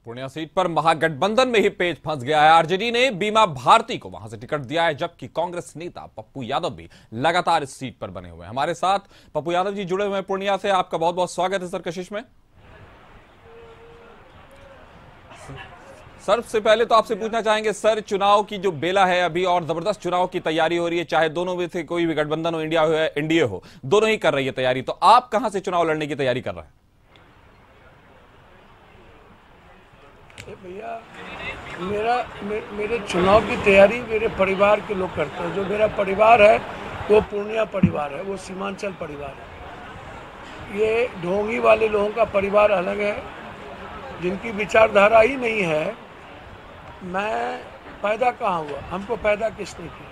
Purnia seat पर महागठबंधन में ही पेच फंस गया है। आरजेडी ने बीमा भारती को वहां से टिकट दिया है, जबकि कांग्रेस नेता पप्पू यादव भी लगातार इस सीट पर बने हुए हैं। हमारे साथ पप्पू यादव जी जुड़े हुए हैं पूर्णिया से। आपका बहुत बहुत स्वागत है सर कशिश में। सर सबसे पहले तो आपसे पूछना चाहेंगे सर, चुनाव की जो बेला है अभी और जबरदस्त चुनाव की तैयारी हो रही है, चाहे दोनों में से कोई भी गठबंधन हो, इंडिया हो या एनडीए हो, दोनों ही कर रही है तैयारी, तो आप कहां से चुनाव लड़ने की तैयारी कर रहे हैं? भैया मेरे चुनाव की तैयारी मेरे परिवार के लोग करते हैं। जो मेरा परिवार है वो पूर्णिया परिवार है, वो सीमांचल परिवार है। ये ढोंगी वाले लोगों का परिवार अलग है, जिनकी विचारधारा ही नहीं है। मैं पैदा कहाँ हुआ, हमको पैदा किसने किया?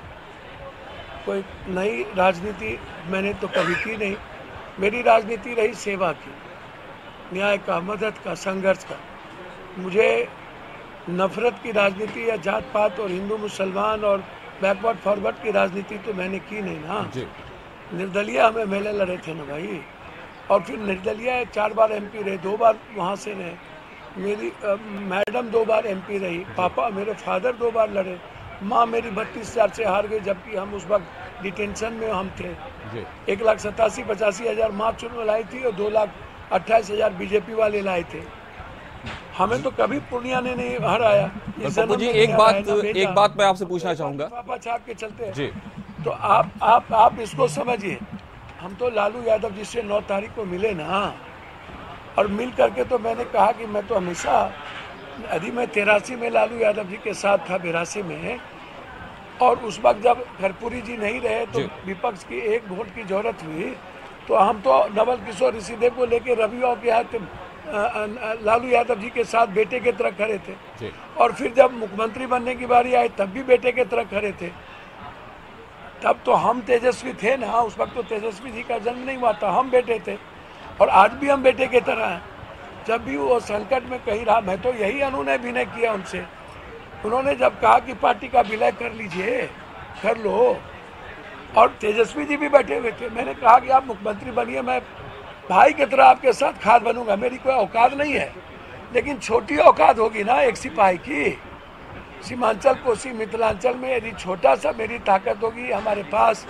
कोई नई राजनीति मैंने तो कभी की नहीं। मेरी राजनीति रही सेवा की, न्याय का, मदद का, संघर्ष का। मुझे नफरत की राजनीति या जात पात और हिंदू मुसलमान और बैकवर्ड फॉरवर्ड की राजनीति तो मैंने की नहीं ना। निर्दलीय हम एमएलए लड़े थे ना भाई, और फिर निर्दलीय 4 बार एमपी रहे, 2 बार वहाँ से रहे। मेरी मैडम 2 बार एमपी रही, पापा मेरे फादर 2 बार लड़े, माँ मेरी 32,000 से हार गई, जबकि हम उस वक्त डिटेंशन में हम थे। 1,87,85,000 माँ चुनाव लाई थी और 2,28,000 बीजेपी वाले लाए थे। हमें तो कभी पूर्णिया ने नहीं हराया। जी एक बात मैं आपसे पूछना चाहूंगा, पापा छाप के चलते जी। तो आप इसको समझिए, हम तो लालू यादव जी से 9 तारीख को मिले ना, और मिल करके तो मैंने कहा कि मैं तो हमेशा, यदि मैं 83 में लालू यादव जी के साथ था, 82 में, और उस वक्त जब कर्पूरी जी नहीं रहे तो विपक्ष की 1 वोट की जरूरत हुई, तो हम तो नवल किशोर ऋषिदेव को लेके रवियों के हाथ लालू यादव जी के साथ बेटे के तरह खड़े थे। और फिर जब मुख्यमंत्री बनने की बारी आई तब भी बेटे के तरह खड़े थे। तब तो हम तेजस्वी थे ना, उस वक्त तो तेजस्वी जी का जन्म नहीं हुआ था, हम बेटे थे, और आज भी हम बेटे के तरह हैं। जब भी वो संकट में कहीं रहा, मैं तो यही अनुनय विनय किया उनसे। उन्होंने जब कहा कि पार्टी का विलय कर लीजिए, कर लो, और तेजस्वी जी भी बैठे हुए थे, मैंने कहा कि आप मुख्यमंत्री बनिए, मैं भाई की तरह आपके साथ खाद बनूंगा। मेरी कोई औकात नहीं है, लेकिन छोटी औकात होगी ना एक सिपाही की। सीमांचल कोसी मिथिलांचल में यदि छोटा सा मेरी ताकत होगी, हमारे पास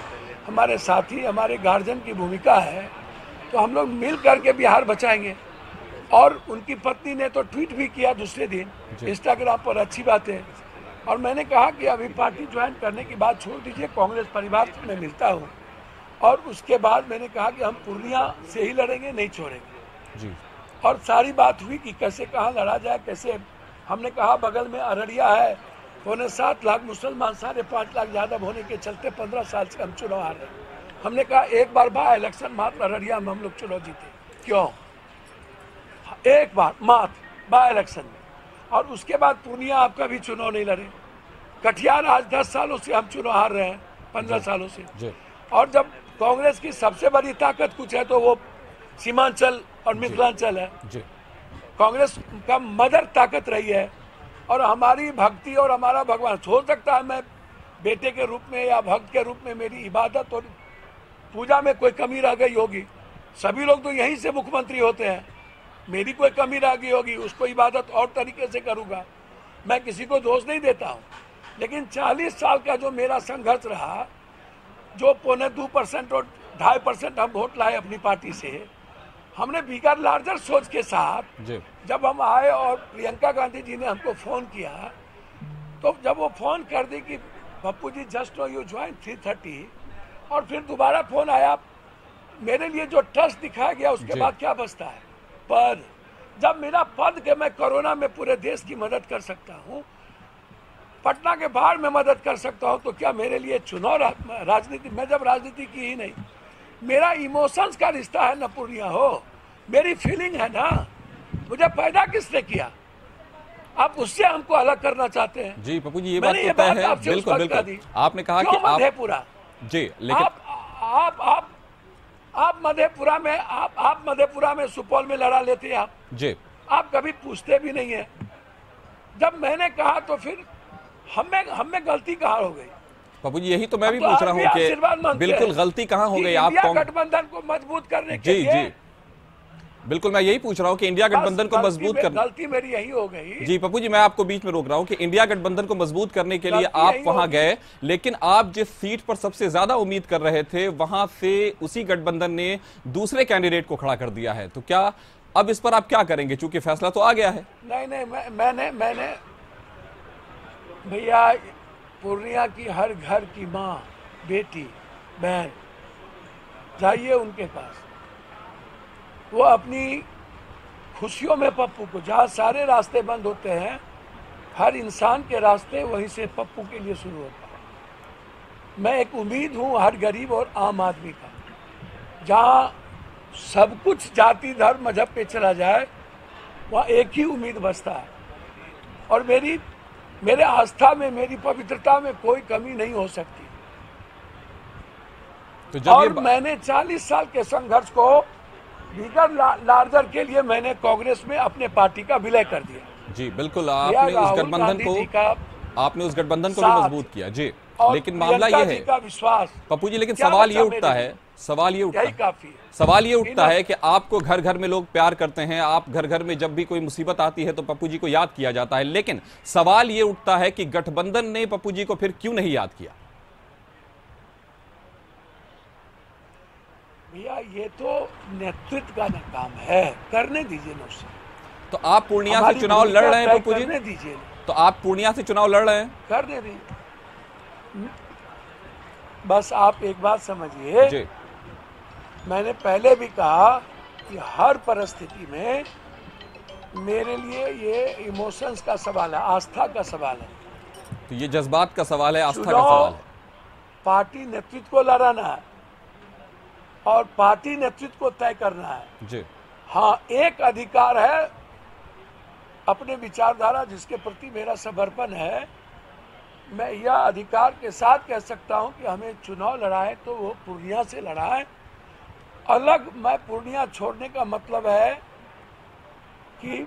हमारे साथी, हमारे गार्जियन की भूमिका है, तो हम लोग मिल करके बिहार बचाएंगे। और उनकी पत्नी ने तो ट्वीट भी किया दूसरे दिन इंस्टाग्राम पर, अच्छी बात है। और मैंने कहा कि अभी पार्टी ज्वाइन करने की बात छोड़ दीजिए, कांग्रेस परिवार से मैं मिलता हूँ, और उसके बाद मैंने कहा कि हम पूर्णिया से ही लड़ेंगे, नहीं छोड़ेंगे जी। और सारी बात हुई कि कैसे कहाँ लड़ा जाए, कैसे। हमने कहा बगल में अररिया है, 7.25 लाख मुसलमान, 5.5 लाख ज़्यादा होने के चलते 15 साल से हम चुनाव हार रहे हैं। हमने कहा एक बार बाय इलेक्शन मात्र अररिया में हम लोग चुनाव जीते, क्यों? एक बार मात्र बाय इलेक्शन में, और उसके बाद पूर्णिया आप कभी चुनाव नहीं लड़े। कटिहार आज 10 सालों से हम चुनाव हार रहे हैं, 15 सालों से। और जब कांग्रेस की सबसे बड़ी ताकत कुछ है तो वो सीमांचल और मिथिलांचल है। कांग्रेस का मदर ताकत रही है, और हमारी भक्ति और हमारा भगवान, हो सकता है मैं बेटे के रूप में या भक्त के रूप में मेरी इबादत और पूजा में कोई कमी रह गई होगी। सभी लोग तो यहीं से मुख्यमंत्री होते हैं, मेरी कोई कमी रह गई होगी, उसको इबादत और तरीके से करूँगा। मैं किसी को दोष नहीं देता हूँ, लेकिन 40 साल का जो मेरा संघर्ष रहा, जो 2.25% और 2.5% हम वोट लाए अपनी पार्टी से, हमने बिगर लार्जर सोच के साथ जब हम आए, और प्रियंका गांधी जी ने हमको फ़ोन किया, तो जब वो फ़ोन कर दी कि Pappu ji just no you join 330, और फिर दोबारा फ़ोन आया, मेरे लिए जो ट्रस्ट दिखाया गया, उसके बाद क्या बचता है? पद। जब मेरा पद के मैं कोरोना में पूरे देश की मदद कर सकता हूँ, पटना के बाहर में मदद कर सकता हूँ, तो क्या मेरे लिए चुनाव राजनीति? मैं जब राजनीति की ही नहीं, मेरा इमोशंस का रिश्ता है ना पूर्णिया हो, मेरी फीलिंग है ना। मुझे पैदा किसने किया? आप उससे हमको अलग करना चाहते हैं। जी पप्पू जी, ये बात तो तय है, बिल्कुल बिल्कुल। आपने कहा कि आप मधेपुरा जी, लेकिन आप मधेपुरा में सुपौल में लड़ा लेते हैं आप जी। आप कभी पूछते भी नहीं है। जब मैंने कहा तो फिर हमें गलती कहाँ हो गई? पप्पू जी यही तो मैं भी पूछ रहा हूँ कि बिल्कुल गलती कहाँ हो गई? आप गठबंधन को मजबूत करने के लिए बिल्कुल, मैं यही पूछ रहा हूं कि इंडिया गठबंधन को मजबूत करना। गलती मेरी यही हो गई। जी पप्पू जी, मैं आपको बीच में रोक रहा हूं कि इंडिया गठबंधन को मजबूत करने के लिए आप वहां गए, लेकिन आप जिस सीट पर सबसे ज्यादा उम्मीद कर रहे थे वहां से उसी गठबंधन ने दूसरे कैंडिडेट को खड़ा कर दिया है। तो क्या अब इस पर आप क्या करेंगे, चूंकि फैसला तो आ गया है? नहीं, मैंने भैया, पूर्णिया की हर घर की माँ, बेटी, बहन, जाइए उनके पास। वो अपनी खुशियों में पप्पू को, जहाँ सारे रास्ते बंद होते हैं, हर इंसान के रास्ते वहीं से पप्पू के लिए शुरू होता है। मैं एक उम्मीद हूँ हर गरीब और आम आदमी का, जहाँ सब कुछ जाति धर्म मजहब पे चला जाए, वहाँ एक ही उम्मीद बचता है। और मेरे आस्था में, मेरी पवित्रता में कोई कमी नहीं हो सकती। तो जब और मैंने 40 साल के संघर्ष को बिगर लार्जर के लिए मैंने कांग्रेस में अपने पार्टी का विलय कर दिया। जी बिल्कुल, आपने उस गठबंधन को भी मजबूत किया जी। लेकिन मामला ये है विश्वास पप्पू जी, लेकिन सवाल ये उठता है कि आपको घर घर में लोग प्यार करते हैं, आप घर घर में जब भी कोई मुसीबत आती है तो पप्पू जी को याद किया जाता है, लेकिन सवाल ये उठता है कि गठबंधन ने पप्पू जी को फिर क्यों नहीं याद किया? भैया, ये तो नेतृत्व का ना काम है, करने दीजिए ना उसे। तो आप पूर्णिया से चुनाव लड़ रहे हैं पप्पू जी? करने दीजिए। तो आप पूर्णिया से चुनाव लड़ रहे हैं? करने दीजिए। बस आप एक बात समझिए, मैंने पहले भी कहा कि हर परिस्थिति में मेरे लिए ये इमोशंस का सवाल है, आस्था का सवाल है। तो ये जज्बात का सवाल है, आस्था का सवाल है। पार्टी नेतृत्व को लड़ाना है और पार्टी नेतृत्व को तय करना है जी। हाँ, एक अधिकार है अपने विचारधारा जिसके प्रति मेरा समर्पण है। मैं यह अधिकार के साथ कह सकता हूं कि हमें चुनाव लड़ाए तो वो पूर्णिया से लड़ाए। अलग मैं पूर्णिया छोड़ने का मतलब है कि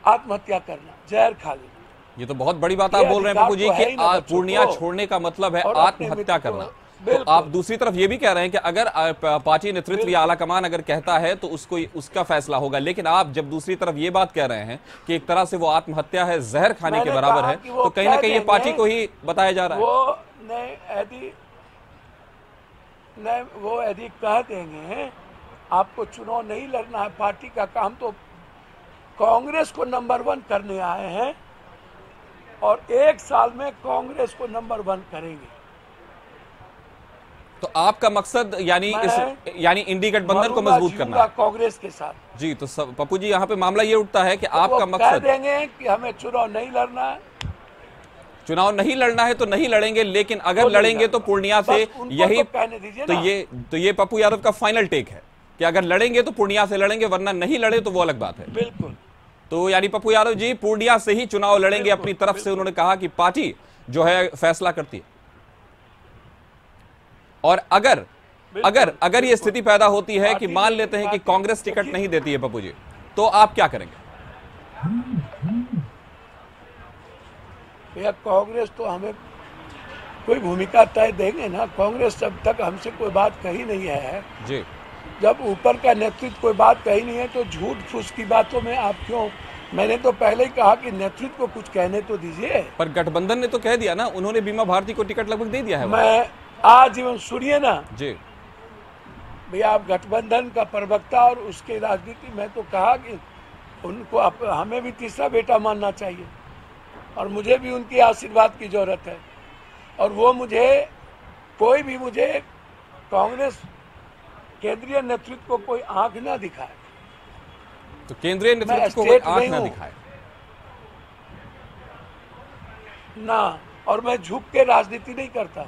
आत्महत्या करना, जहर खा लेना। ये तो बहुत बड़ी बात आप बोल रहे हैं पप्पू जी कि पूर्णिया छोड़ने का मतलब है आत्महत्या करना। तो आप दूसरी तरफ ये भी कह रहे हैं कि अगर पार्टी नेतृत्व या आला कमान अगर कहता है तो उसका फैसला होगा, लेकिन आप जब दूसरी तरफ ये बात कह रहे हैं कि एक तरह से वो आत्महत्या है, जहर खाने के बराबर है, तो कहीं ना कहीं ये पार्टी को ही बताया जा रहा है। वो यदि कह देंगे आपको चुनाव नहीं लड़ना है, पार्टी का काम तो कांग्रेस को नंबर 1 करने आए हैं और 1 साल में कांग्रेस को नंबर 1 करेंगे। तो आपका मकसद यानी इंडी गठबंधन को मजबूत करना है कांग्रेस के साथ जी। तो पप्पू जी, यहाँ पे मामला ये उठता है कि आपका मकसद कह देंगे कि हमें चुनाव नहीं लड़ना है, चुनाव नहीं लड़ना है तो नहीं लड़ेंगे, लेकिन अगर लड़ेंगे तो पूर्णिया से यही तो ये पप्पू यादव का फाइनल टेक है कि अगर लड़ेंगे तो पूर्णिया से लड़ेंगे, वरना नहीं लड़े तो वो अलग बात है। बिल्कुल। तो यानी पप्पू यादव जी पूर्णिया से ही चुनाव लड़ेंगे अपनी तरफ से। उन्होंने कहा कि पार्टी जो है फैसला करती है, और अगर ये स्थिति पैदा होती है कि मान लेते हैं कि कांग्रेस टिकट नहीं देती है पप्पू जी, तो आप क्या करेंगे? भैया, कांग्रेस तो हमें कोई भूमिका तय देंगे ना। कांग्रेस जब तक हमसे कोई बात कही नहीं है जी, जब ऊपर का नेतृत्व कोई बात कही नहीं है तो झूठ फूस की बातों में आप क्यों? मैंने तो पहले ही कहा कि नेतृत्व को कुछ कहने तो दीजिए। पर गठबंधन ने तो कह दिया ना, उन्होंने बीमा भारती को टिकट लगभग दे दिया है। मैं आजीवन सुनिए ना जी भैया, आप गठबंधन का प्रवक्ता और उसके राजनीति में तो कहा कि उनको हमें भी तीसरा बेटा मानना चाहिए और मुझे भी उनकी आशीर्वाद की जरूरत है। और वो कोई भी मुझे कांग्रेस केंद्रीय नेतृत्व को कोई आंख ना दिखाए, तो केंद्रीय नेतृत्व को कोई आंख ना दिखाए ना। और मैं झुक के राजनीति नहीं करता,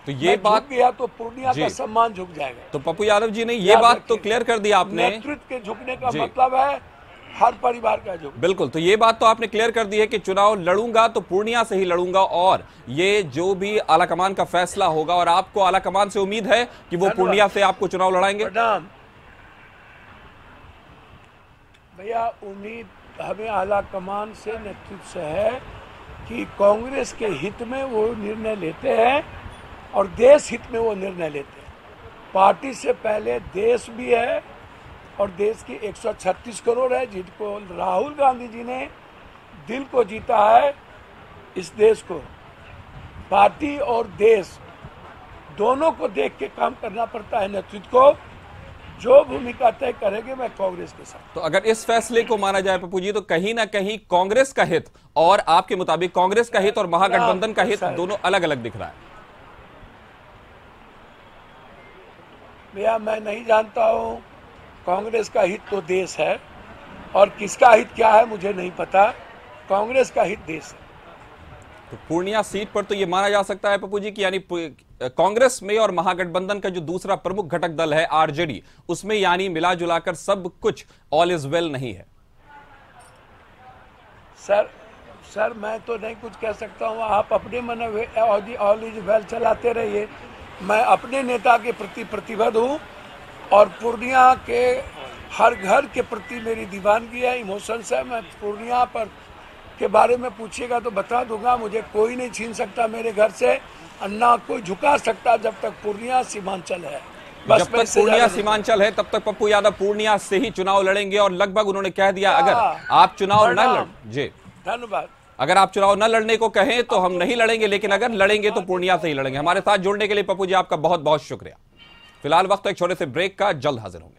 तो ये बात गया तो पूर्णिया का सम्मान झुक जाएगा। तो पप्पू यादव जी ने ये बात तो क्लियर कर दी आपने। नेतृत्व के झुकने का मतलब है हर परिवार का झुक। बिल्कुल, तो ये बात तो आपने क्लियर कर दी है कि चुनाव लड़ूंगा तो पूर्णिया से ही लड़ूंगा, और ये जो भी आलाकमान का फैसला होगा, और आपको आलाकमान से उम्मीद है कि वो पूर्णिया से आपको चुनाव लड़ाएंगे। भैया, उम्मीद हमें आलाकमान से, नेतृत्व से है कि कांग्रेस के हित में वो निर्णय लेते हैं और देश हित में वो निर्णय लेते हैं। पार्टी से पहले देश भी है और देश की 136 करोड़ है, जिनको राहुल गांधी जी ने दिल को जीता है। इस देश को, पार्टी और देश दोनों को देख के काम करना पड़ता है। नेतृत्व को जो भूमिका तय करेंगे, मैं कांग्रेस के साथ। तो अगर इस फैसले को माना जाए पप्पू जी, तो कहीं ना कहीं कांग्रेस का हित और आपके मुताबिक कांग्रेस का हित और महागठबंधन का हित दोनों अलग अलग दिख रहा है। भैया, मैं नहीं जानता हूं। कांग्रेस का हित तो देश है और किसका हित क्या है मुझे नहीं पता। कांग्रेस का हित देश है। तो पूर्णिया सीट पर तो ये माना जा सकता है पप्पू जी कि यानी कांग्रेस में और महागठबंधन का जो दूसरा प्रमुख घटक दल है आरजेडी, उसमें यानी मिला जुलाकर सब कुछ ऑल इज वेल नहीं है। सर मैं तो नहीं कुछ कह सकता हूँ। आप अपने मन ऑल इज वेल चलाते रहिए। मैं अपने नेता के प्रति प्रतिबद्ध हूँ और पूर्णिया के हर घर के प्रति मेरी दीवानगी है, इमोशंस है। मैं पूर्णिया पर के बारे में पूछिएगा तो बता दूंगा। मुझे कोई नहीं छीन सकता मेरे घर से, अन्ना कोई झुका सकता जब तक पूर्णिया सीमांचल है। जब तक पूर्णिया सीमांचल है तब तक पप्पू यादव पूर्णिया से ही चुनाव लड़ेंगे और लगभग उन्होंने कह दिया अगर आप चुनाव न लड़ जी धन्यवाद अगर आप चुनाव न लड़ने को कहें तो हम नहीं लड़ेंगे, लेकिन अगर लड़ेंगे तो पूर्णिया से ही लड़ेंगे। हमारे साथ जुड़ने के लिए पप्पू जी आपका बहुत बहुत शुक्रिया। फिलहाल वक्त एक छोटे से ब्रेक का, जल्द हाजिर होंगे।